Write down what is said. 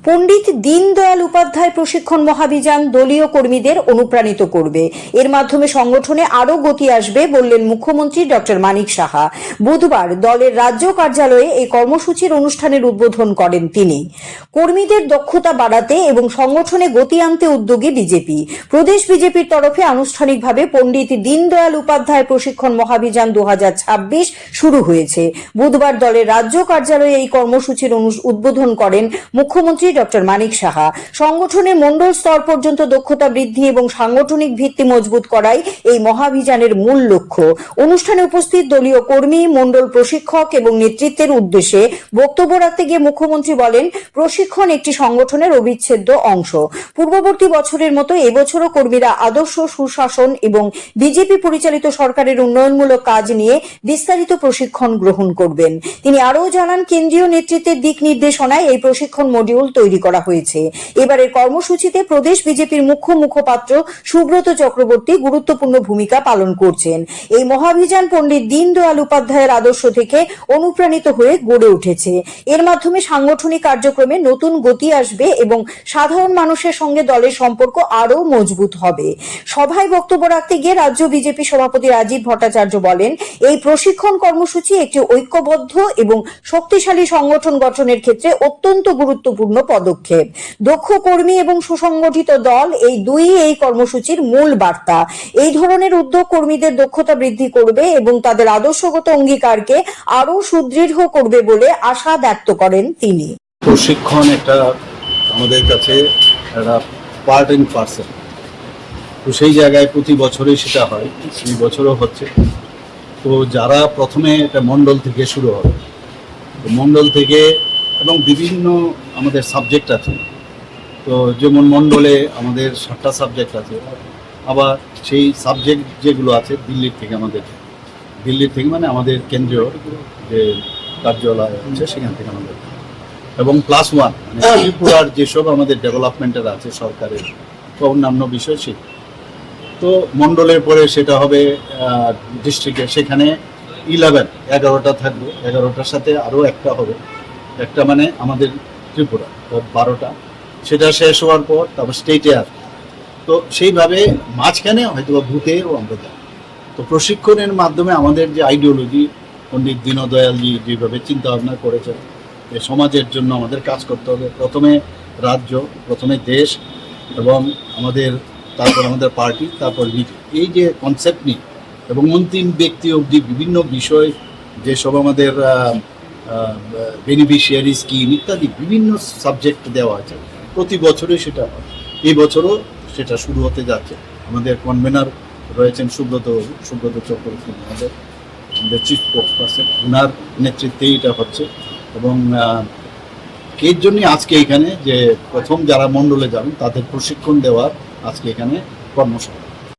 পণ্ডিত দীনদয়াল উপাধ্যায় প্রশিক্ষণ মহাভিযান দলীয় কর্মীদের অনুপ্রাণিত করবে। এর মাধ্যমে সংগঠনে আরো গতি আসবে বললেন মুখ্যমন্ত্রী ডক্টর মানিক সাহা। বুধবার দলের রাজ্য কার্যালয়ে এই কর্মসূচির অনুষ্ঠানের উদ্বোধন করেন তিনি। কর্মীদের দক্ষতা বাড়াতে এবং সংগঠনে গতি আনতে উদ্যোগী বিজেপি। প্রদেশ বিজেপির তরফে আনুষ্ঠানিকভাবে পণ্ডিত দীনদয়াল উপাধ্যায় প্রশিক্ষণ মহাভিযান 2026 শুরু হয়েছে। বুধবার দলের রাজ্য কার্যালয়ে এই কর্মসূচির উদ্বোধন করেন মুখ্যমন্ত্রী ডক্টর মানিক সাহা। সংগঠনের মন্ডল স্তর পর্যন্ত দক্ষতা বৃদ্ধি এবং সাংগঠনিক ভিত্তি মজবুত করাই এই মহাভিযানের মূল লক্ষ্য। অনুষ্ঠানে উপস্থিত দলীয় কর্মী, মন্ডল প্রশিক্ষক এবং নেতৃত্বের উদ্দেশ্যে বক্তব্য রাখতে গিয়ে মুখ্যমন্ত্রী বলেন, প্রশিক্ষণ একটি সংগঠনের অবিচ্ছেদ্য অংশ। পূর্ববর্তী বছরের মতো এবছরও কর্মীরা আদর্শ, সুশাসন এবং বিজেপি পরিচালিত সরকারের উন্নয়নমূলক কাজ নিয়ে বিস্তারিত প্রশিক্ষণ গ্রহণ করবেন। তিনি আরও জানান, কেন্দ্রীয় নেতৃত্বের দিক নির্দেশনায় এই প্রশিক্ষণ মডিউল তৈরি করা হয়েছে। এবারের কর্মসূচিতে প্রদেশ বিজেপির মুখ্যপাত্র সুব্রত চক্রবর্তী গুরুত্বপূর্ণ ভূমিকা পালন করছেন। এই মহাভিযান পণ্ডিত দীনদয়াল উপাধ্যায়ের আদর্শ থেকে অনুপ্রাণিত হয়ে গড়ে উঠেছে। এর মাধ্যমে সাংগঠনিক কার্যক্রমে নতুন গতি আসবে এবং সাধারণ মানুষের সঙ্গে দলের সম্পর্ক আরও মজবুত হবে। সভায় বক্তব্য রাখতে গিয়ে রাজ্য বিজেপি সভাপতি রাজীব ভট্টাচার্য বলেন, এই প্রশিক্ষণ কর্মসূচি একটি ঐক্যবদ্ধ এবং শক্তিশালী সংগঠন গঠনের ক্ষেত্রে অত্যন্ত গুরুত্বপূর্ণ পদক্ষেপ। দক্ষ কর্মী এবং সুসংগঠিত দল এই কর্মসূচির মূল বার্তা। এই ধরনের উদ্যোগ কর্মীদের দক্ষতা বৃদ্ধি করবে এবং তাদের আদর্শগত অঙ্গীকারকে আরো সুদৃঢ় করবে বলে আশা ব্যক্ত করেন তিনি। প্রশিক্ষণ একটা আমাদের কাছে একটা পার্ট এন্ড পার্সেল, তো সেই জায়গায় প্রতি বছরই সেটা হয়, এই বছরও হচ্ছে। তো যারা প্রথমে একটা মণ্ডল থেকে শুরু হবে, মণ্ডল থেকে এবং বিভিন্ন আমাদের সাবজেক্ট আছে। তো যেমন মণ্ডলে আমাদের 7টা সাবজেক্ট আছে, আবার সেই সাবজেক্ট যেগুলো আছে দিল্লির থেকে মানে আমাদের কেন্দ্রীয় যে কার্যালয় আছে সেখান থেকে আমাদের, এবং +1 মানে ত্রিপুরার যেসব আমাদের ডেভেলপমেন্টের আছে সরকারের অন্যান্য বিষয় সেই। তো মণ্ডলের পরে সেটা হবে ডিস্ট্রিক্টে, সেখানে 11টা থাকবে, 11টার সাথে আরও একটা হবে, একটা মানে আমাদের ত্রিপুরা 12টা। সেটা শেষ হওয়ার পর তারপর স্টেটে আসবে। তো সেইভাবে মাঝখানে হয়তো ভূতেও আমরা যাই। তো প্রশিক্ষণের মাধ্যমে আমাদের যে আইডিওলজি পণ্ডিত দীনদয়ালজি যেভাবে চিন্তা ভাবনা করেছেন, যে সমাজের জন্য আমাদের কাজ করতে হবে, প্রথমে রাজ্য, প্রথমে দেশ এবং তারপর আমাদের পার্টি, তারপর নিজে, এই যে কনসেপ্ট নিয়ে এবং অন্তিম ব্যক্তি অবধি বিভিন্ন বিষয় যেসব আমাদের বেনিফিশিয়ারি স্কিম ইত্যাদি বিভিন্ন সাবজেক্ট দেওয়া আছে, প্রতি বছরই সেটা হয়। এই বছরও সেটা শুরু হতে যাচ্ছে। আমাদের কনভেনার রয়েছেন সুব্রত চক্রবর্তী, আমাদের চিফ স্পোকসপারসন, ওনার নেতৃত্বেই এটা হচ্ছে। এবং এর জন্যই আজকে এখানে যে প্রথম যারা মণ্ডলে যাবেন তাদের প্রশিক্ষণ দেওয়ার আজকে এখানে কর্মশালা।